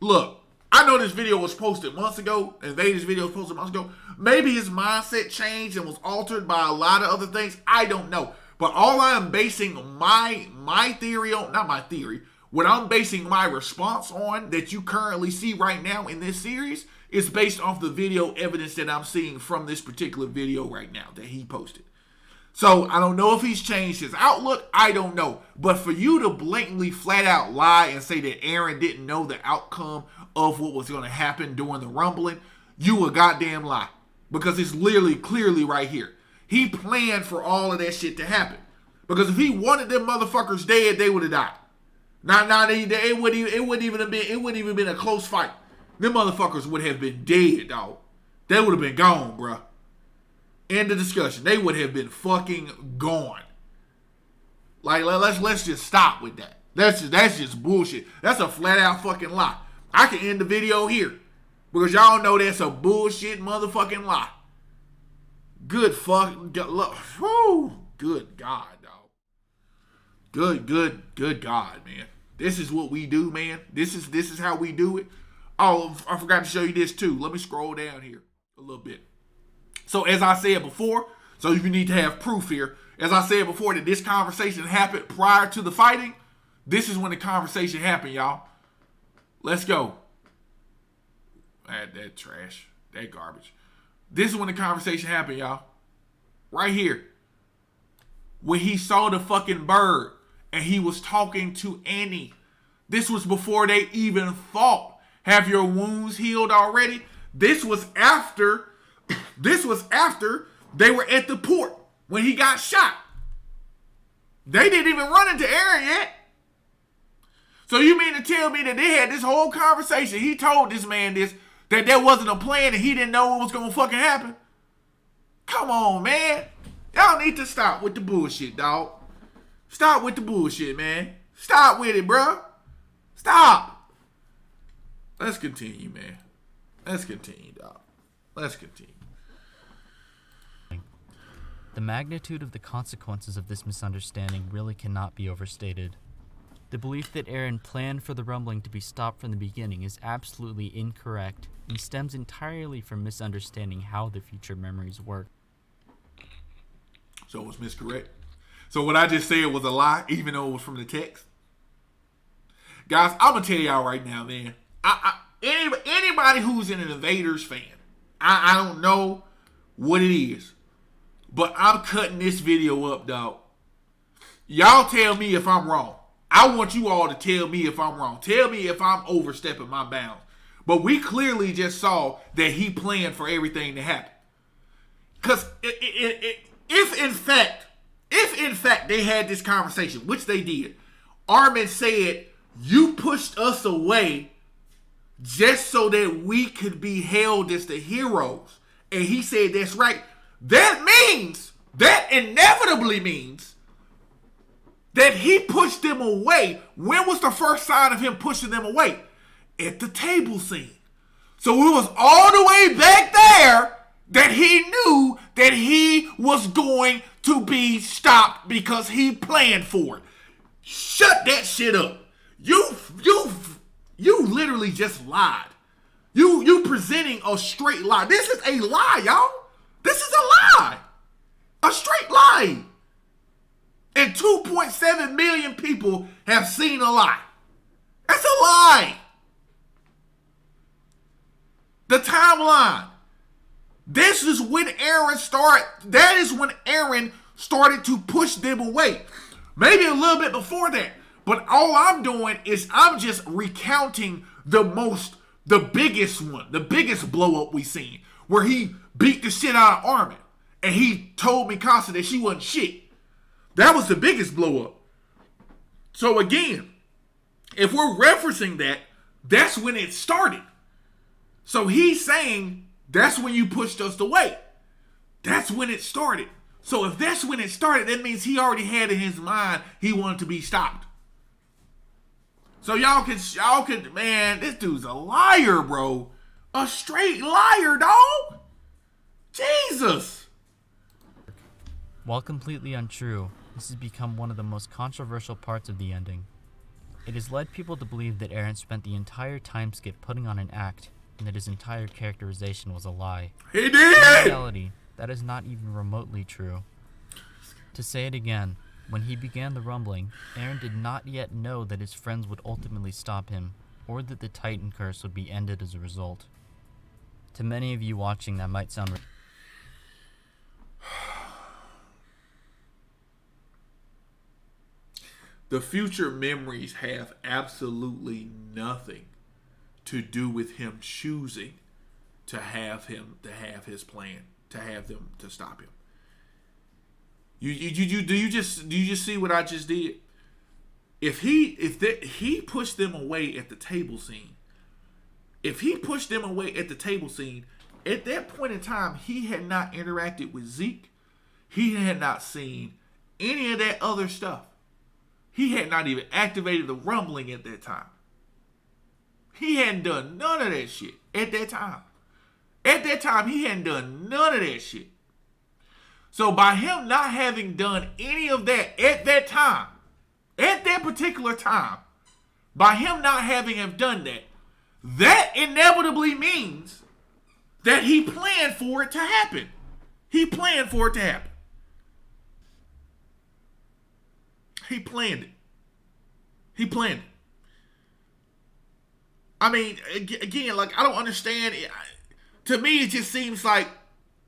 Speaker 1: Look, I know this video was posted months ago. Invaderzz video was posted months ago. Maybe his mindset changed and was altered by a lot of other things. I don't know. But all I am basing my theory on, not my theory, what I'm basing my response on that you currently see right now in this series is based off the video evidence that I'm seeing from this particular video right now that he posted. So I don't know if he's changed his outlook. I don't know. But for you to blatantly flat out lie and say that Eren didn't know the outcome of what was going to happen during the rumbling, you a goddamn lie. Because it's literally clearly right here. He planned for all of that shit to happen. Because if he wanted them motherfuckers dead, they would have died. It wouldn't even been a close fight. Them motherfuckers would have been dead, dog. They would have been gone, bruh. End of discussion. They would have been fucking gone. Like, let's just stop with that. That's just bullshit. That's a flat out fucking lie. I can end the video here because y'all know that's a bullshit motherfucking lie. Good fucking whoo. Good God, dog. Good God, man. This is what we do, man. This is how we do it. Oh, I forgot to show you this too. Let me scroll down here a little bit. So as I said before, so you need to have proof here. As I said before that this conversation happened prior to the fighting. This is when the conversation happened, y'all. Let's go. That trash. That garbage. This is when the conversation happened, y'all. Right here. When he saw the fucking bird and he was talking to Annie. This was before they even fought. Have your wounds healed already? This was after they were at the port when he got shot. They didn't even run into Eren yet. So you mean to tell me that they had this whole conversation? He told this man this, that there wasn't a plan and he didn't know what was going to fucking happen? Come on, man. Y'all need to stop with the bullshit, dog. Stop with the bullshit, man. Stop with it, bro. Stop. Let's continue, man. Let's continue, dog. Let's continue.
Speaker 2: The magnitude of the consequences of this misunderstanding really cannot be overstated. The belief that Eren planned for the rumbling to be stopped from the beginning is absolutely incorrect and stems entirely from misunderstanding how the future memories work.
Speaker 1: So it was miscorrect. So what I just said was a lie, even though it was from the text. Guys, I'm gonna tell y'all right now, man. Anybody who's an Invaderzz fan, I don't know what it is, but I'm cutting this video up, dog. Y'all tell me if I'm wrong. I want you all to tell me if I'm wrong. Tell me if I'm overstepping my bounds. But we clearly just saw that he planned for everything to happen. Because if in fact they had this conversation, which they did, Armin said, you pushed us away just so that we could be held as the heroes. And he said, that's right. That inevitably means that he pushed them away. When was the first sign of him pushing them away? At the table scene. So it was all the way back there that he knew that he was going to be stopped because he planned for it. Shut that shit up. You literally just lied. You presenting a straight lie. This is a lie, y'all. This is a lie. A straight lie. And 2.7 million people have seen a lie. That's a lie. The timeline. This is when Eren started. That is when Eren started to push them away. Maybe a little bit before that. But all I'm doing is I'm just recounting the biggest one, the biggest blow up we seen, where he beat the shit out of Armin. And he told Mikasa that she wasn't shit. That was the biggest blow up. So again, if we're referencing that, that's when it started. So he's saying that's when you pushed us away. That's when it started. So if that's when it started, that means he already had in his mind he wanted to be stopped. So y'all could, man, this dude's a liar, bro. A straight liar, dog. Jesus.
Speaker 2: While completely untrue, this has become one of the most controversial parts of the ending. It has led people to believe that Eren spent the entire time skip putting on an act, and that his entire characterization was a lie.
Speaker 1: He
Speaker 2: In
Speaker 1: did!
Speaker 2: reality, that is not even remotely true. To say it again, when he began the rumbling, Eren did not yet know that his friends would ultimately stop him, or that the Titan curse would be ended as a result. To many of you watching, that might sound
Speaker 1: The future memories have absolutely nothing to do with him choosing to have his plan, to have them to stop him. Do you just see what I just did? If he pushed them away at the table scene, at that point in time, he had not interacted with Zeke. He had not seen any of that other stuff. He had not even activated the rumbling at that time. He hadn't done none of that shit at that time. At that time, he hadn't done none of that shit. So by him not having done any of that at that time, at that particular time, by him not having have done that, that inevitably means that he planned for it to happen. He planned for it to happen. He planned it. He planned it. I mean, again, like, I don't understand. To me, it just seems like,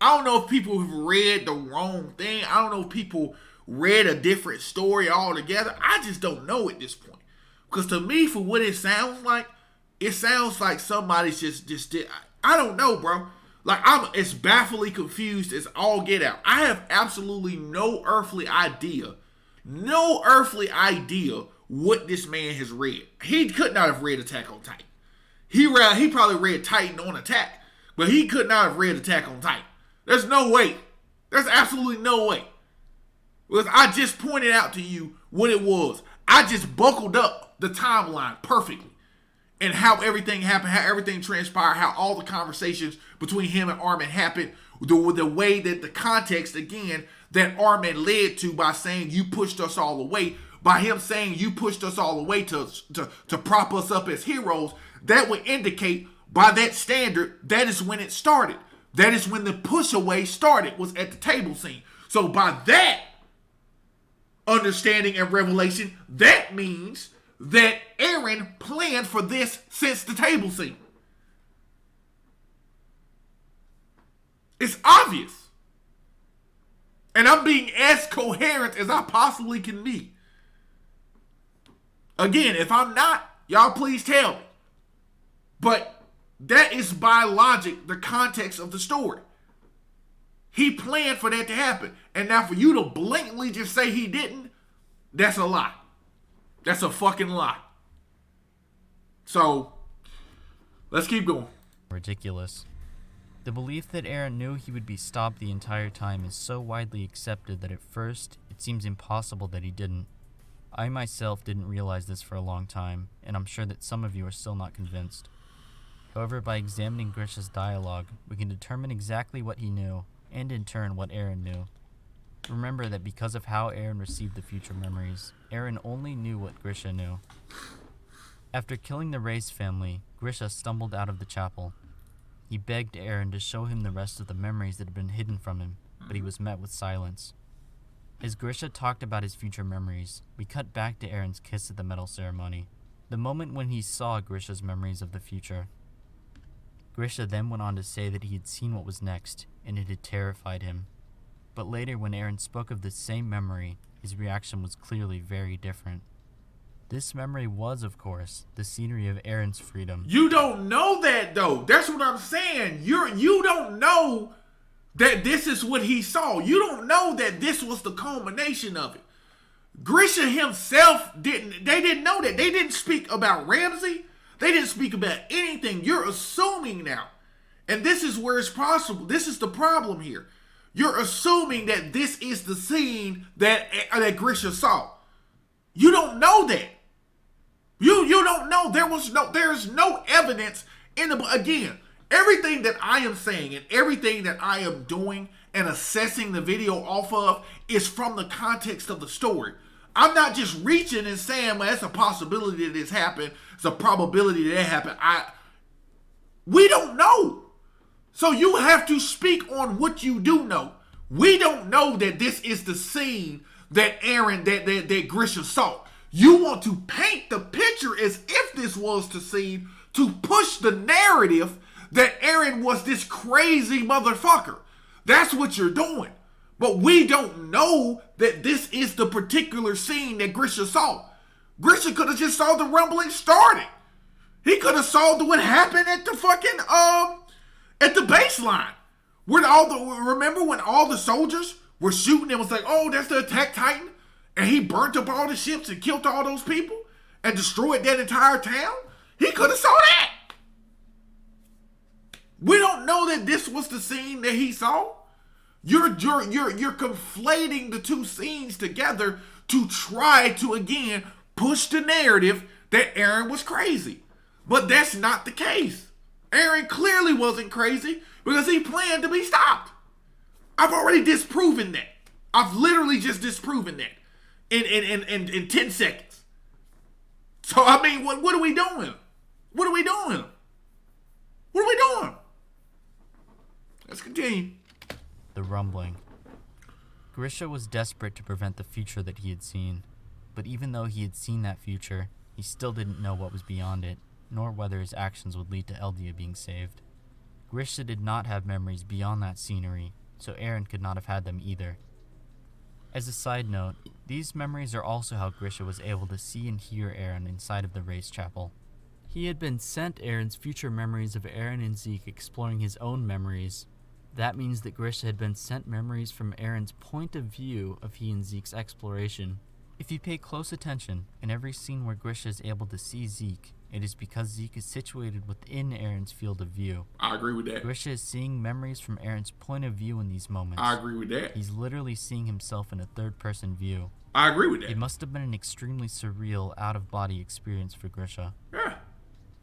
Speaker 1: I don't know if people have read the wrong thing. I don't know if people read a different story altogether. I just don't know at this point. Because to me, for what it sounds like somebody's just did. I don't know, bro. Like, I'm as bafflingly confused as all get out. I have absolutely no earthly idea what this man has read. He could not have read Attack on Titan. He probably read Titan on Attack, but he could not have read Attack on Titan. There's no way. There's absolutely no way. Because I just pointed out to you what it was. I just buckled up the timeline perfectly. And how everything happened, how everything transpired, how all the conversations between him and Armin happened, the way that the context, again, that Armin led to by saying you pushed us all away, by him saying you pushed us all away to prop us up as heroes, that would indicate, by that standard, that is when it started. That is when the push away started, was at the table scene. So by that understanding and revelation, that means that Eren planned for this since the table scene. It's obvious. And I'm being as coherent as I possibly can be. Again, if I'm not, y'all please tell me. But that is by logic the context of the story. He planned for that to happen. And now for you to blatantly just say he didn't, that's a lie. That's a fucking lie. So, let's keep going.
Speaker 2: ridiculous. The belief that Eren knew he would be stopped the entire time is so widely accepted that at first, it seems impossible that he didn't. I myself didn't realize this for a long time, and I'm sure that some of you are still not convinced. However, by examining Grisha's dialogue, we can determine exactly what he knew, and in turn what Eren knew. Remember that because of how Eren received the future memories, Eren only knew what Grisha knew. After killing the Race family, Grisha stumbled out of the chapel. He begged Eren to show him the rest of the memories that had been hidden from him, but he was met with silence. As Grisha talked about his future memories, we cut back to Eren's kiss at the medal ceremony, the moment when he saw Grisha's memories of the future. Grisha then went on to say that he had seen what was next, and it had terrified him. But later, when Eren spoke of the same memory, his reaction was clearly very different. This memory was, of course, the scenery of Eren's freedom.
Speaker 1: You don't know that, though. That's what I'm saying. You don't know that this is what he saw. You don't know that this was the culmination of it. Grisha himself didn't know that. They didn't speak about Ramsay. They didn't speak about anything. You're assuming now. And this is where it's possible. This is the problem here. You're assuming that this is the scene that Grisha saw. You don't know that. You don't know. There's no evidence in the, again, everything that I am saying and everything that I am doing and assessing the video off of is from the context of the story. I'm not just reaching and saying, well, it's a possibility that this happened. It's a probability that it happened. We don't know. So you have to speak on what you do know. We don't know that this is the scene that Eren, that Grisha saw. You want to paint the picture as if this was the scene to push the narrative that Eren was this crazy motherfucker. That's what you're doing. But we don't know that this is the particular scene that Grisha saw. Grisha could have just saw the rumbling started. He could have saw what happened at the fucking at the baseline. Remember when all the soldiers were shooting and was like, oh, that's the attack titan? And he burnt up all the ships and killed all those people and destroyed that entire town? He could have saw that. We don't know that this was the scene that he saw. You're conflating the two scenes together to try to, again, push the narrative that Eren was crazy. But that's not the case. Eren clearly wasn't crazy because he planned to be stopped. I've already disproven that. I've literally just disproven that in 10 seconds. So, I mean, what are we doing? What are we doing? What are we doing? Let's continue.
Speaker 2: The rumbling. Grisha was desperate to prevent the future that he had seen, but even though he had seen that future, he still didn't know what was beyond it, nor whether his actions would lead to Eldia being saved. Grisha did not have memories beyond that scenery, so Eren could not have had them either. As a side note, these memories are also how Grisha was able to see and hear Eren inside of the race chapel. He had been sent Eren's future memories of Eren and Zeke exploring his own memories. That means that Grisha had been sent memories from Eren's point of view of he and Zeke's exploration. If you pay close attention, in every scene where Grisha is able to see Zeke, it is because Zeke is situated within Eren's field of view.
Speaker 1: I agree with that.
Speaker 2: Grisha is seeing memories from Eren's point of view in these moments.
Speaker 1: I agree with that.
Speaker 2: He's literally seeing himself in a third-person view.
Speaker 1: I agree with that.
Speaker 2: It must have been an extremely surreal, out-of-body experience for Grisha.
Speaker 1: Yeah.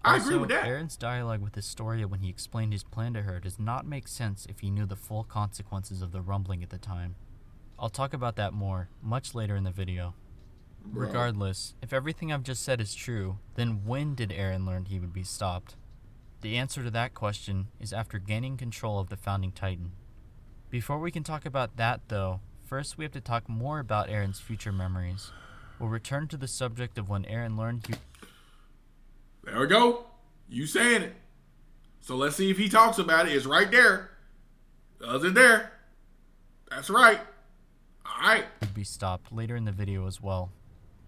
Speaker 1: I agree with that.
Speaker 2: Eren's dialogue with Historia when he explained his plan to her does not make sense if he knew the full consequences of the rumbling at the time. I'll talk about that more, much later in the video.
Speaker 1: Bro.
Speaker 2: Regardless, if everything I've just said is true, then when did Eren learn he would be stopped? The answer to that question is after gaining control of the Founding Titan. Before we can talk about that though, first we have to talk more about Eren's future memories. We'll return to the subject of when Eren learned he...
Speaker 1: There we go. You saying it. So let's see if he talks about it. It's right there. Does it there? That's right. Alright.
Speaker 2: ...would be stopped later in the video as well.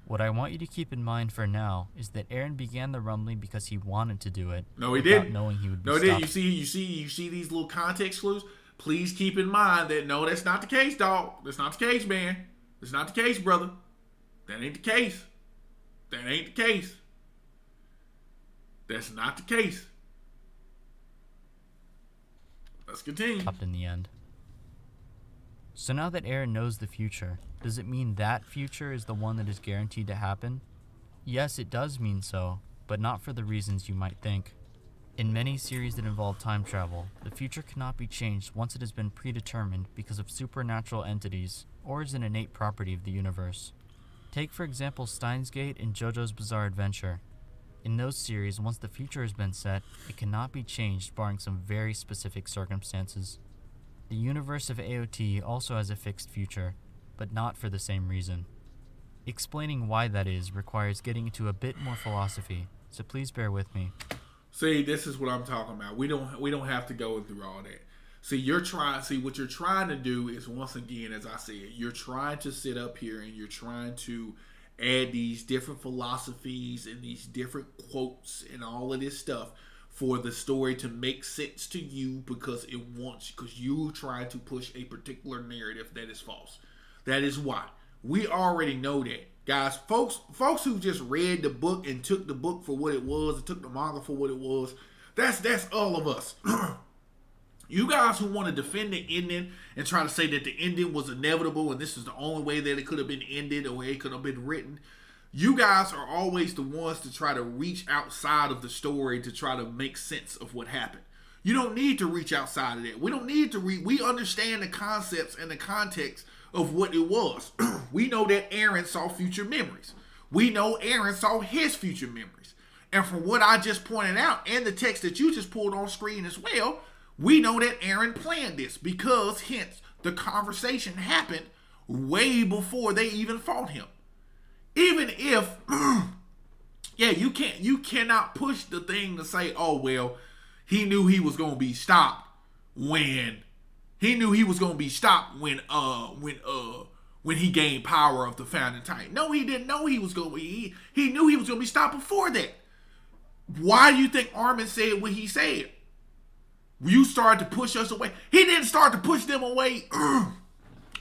Speaker 2: What I want you to keep in mind for now is that Eren began the rumbling because he wanted to do it.
Speaker 1: No, he didn't.
Speaker 2: Knowing he would be
Speaker 1: no, he
Speaker 2: stopped.
Speaker 1: didn't. You see these little context clues? Please keep in mind that no, that's not the case, dog. That's not the case, man. That's not the case, brother. That ain't the case. That ain't the case. That's not the case. Let's continue.
Speaker 2: Stopped in the end. So now that Eren knows the future, does it mean that future is the one that is guaranteed to happen? Yes, it does mean so, but not for the reasons you might think. In many series that involve time travel, the future cannot be changed once it has been predetermined because of supernatural entities, or is an innate property of the universe. Take for example Steins Gate and JoJo's Bizarre Adventure. In those series, once the future has been set, it cannot be changed barring some very specific circumstances. The universe of AOT also has a fixed future, but not for the same reason. Explaining why that is requires getting into a bit more philosophy, so please bear with me.
Speaker 1: See, this is what I'm talking about. We don't have to go through all that. What you're trying to do is, once again, as I said, you're trying to sit up here and you're trying to add these different philosophies and these different quotes and all of this stuff for the story to make sense to you because you're trying to push a particular narrative that is false. That is why. We already know that. Guys, folks who just read the book and took the book for what it was and took the manga for what it was, that's all of us. You guys who want to defend the ending and try to say that the ending was inevitable and this is the only way that it could have been ended or it could have been written, you guys are always the ones to try to reach outside of the story to try to make sense of what happened. You don't need to reach outside of that. We don't need to we understand the concepts and the context of what it was. We know that Eren saw future memories. We know Eren saw his future memories. And from what I just pointed out and the text that you just pulled on screen as well, we know that Eren planned this because, hence, the conversation happened way before they even fought him. Even if, yeah, you cannot push the thing to say, oh, well, he knew he was going to be stopped when he gained power of the founding titan. No, he didn't know he was going to be. He knew he was going to be stopped before that. Why do you think Armin said what he said? You started to push us away. He didn't start to push them away.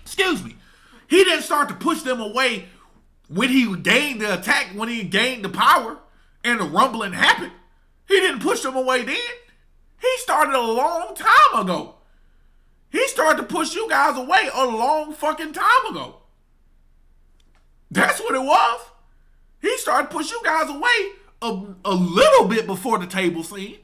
Speaker 1: Excuse me. He didn't start to push them away when he gained the attack, when he gained the power and the rumbling happened. He didn't push them away then. He started a long time ago. He started to push you guys away a long fucking time ago. That's what it was. He started to push you guys away a little bit before the table scene.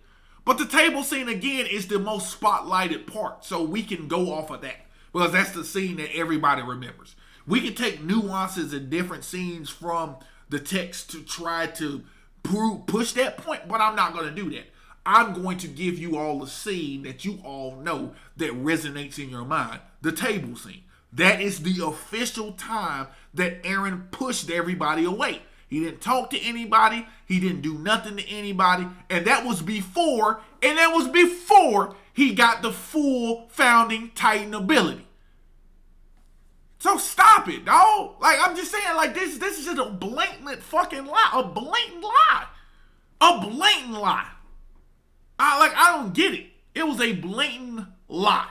Speaker 1: But the table scene, again, is the most spotlighted part. So we can go off of that. Because that's the scene that everybody remembers. We can take nuances and different scenes from the text to try to push that point. But I'm not going to do that. I'm going to give you all the scene that you all know that resonates in your mind. The table scene. That is the official time that Eren pushed everybody away. He didn't talk to anybody. He didn't do nothing to anybody. And that was before he got the full founding Titan ability. So stop it, dog. Like, I'm just saying, like, this is just a blatant fucking lie. A blatant lie. A blatant lie. I don't get it. It was a blatant lie.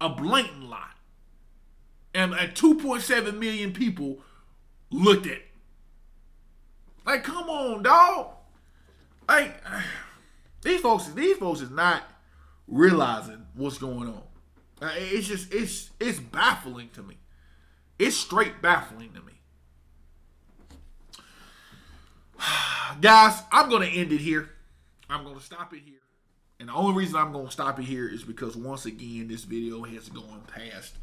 Speaker 1: A blatant lie. And 2.7 million people looked at it. Like, come on, dog. Like, these folks is not realizing what's going on. It's baffling to me. It's straight baffling to me. Guys, I'm going to end it here. I'm going to stop it here. And the only reason I'm going to stop it here is because, once again, this video has gone past,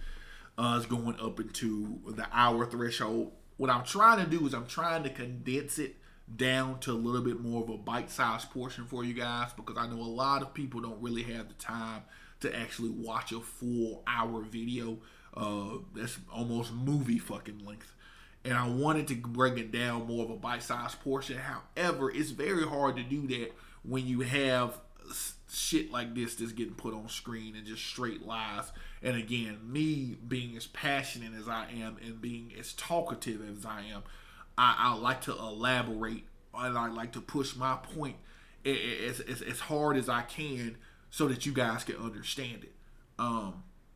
Speaker 1: it's going up into the hour threshold. What I'm trying to do is I'm trying to condense it down to a little bit more of a bite-sized portion for you guys, because I know a lot of people don't really have the time to actually watch a full hour video. That's almost movie fucking length. And I wanted to bring it down more of a bite-sized portion. However, it's very hard to do that when you have shit like this that's getting put on screen and just straight lies. And again, me being as passionate as I am and being as talkative as I am, I like to elaborate and I like to push my point as hard as I can so that you guys can understand it.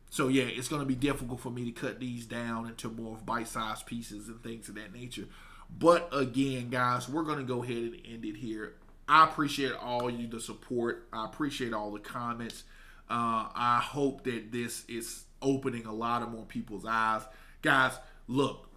Speaker 1: So yeah, it's going to be difficult for me to cut these down into more of bite-sized pieces and things of that nature. But again, guys, we're going to go ahead and end it here. I appreciate all you, the support. I appreciate all the comments. I hope that this is opening a lot of more people's eyes. Guys, look,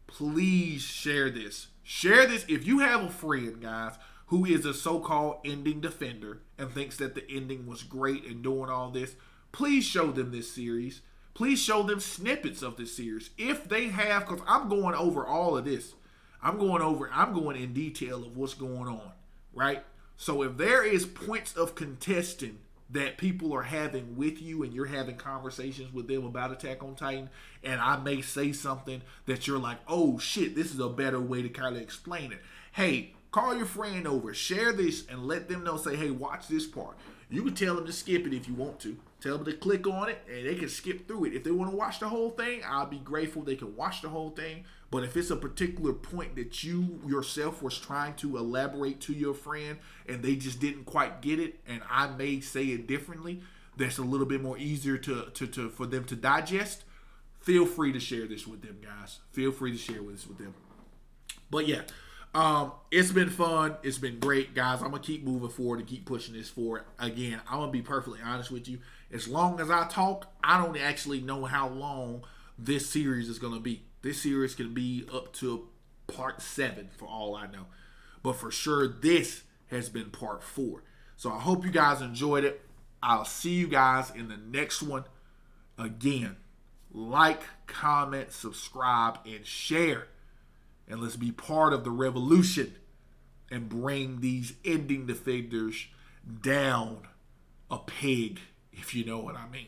Speaker 1: please share this. Share this if you have a friend, guys, who is a so-called ending defender and thinks that the ending was great and doing all this. Please show them this series. Please show them snippets of this series. If they have, because I'm going over all of this. I'm going in detail of what's going on, right? So if there is points of contesting that people are having with you and you're having conversations with them about Attack on Titan, and I may say something that you're like, oh shit, this is a better way to kind of explain it. Hey, call your friend over, share this, and let them know, say, hey, watch this part. You can tell them to skip it if you want to. Tell them to click on it, and they can skip through it. If they want to watch the whole thing, I'll be grateful they can watch the whole thing. But if it's a particular point that you yourself was trying to elaborate to your friend, and they just didn't quite get it, and I may say it differently, that's a little bit more easier for them to digest, feel free to share this with them, guys. Feel free to share this with them. But yeah, it's been fun. It's been great, guys. I'm going to keep moving forward and keep pushing this forward. Again, I'm going to be perfectly honest with you. As long as I talk, I don't actually know how long this series is going to be. This series can be up to part 7 for all I know. But for sure, this has been part 4. So I hope you guys enjoyed it. I'll see you guys in the next one. Again, like, comment, subscribe, and share. And let's be part of the revolution and bring these ending defenders down a peg, if you know what I mean.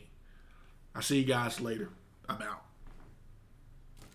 Speaker 1: I'll see you guys later. I'm out.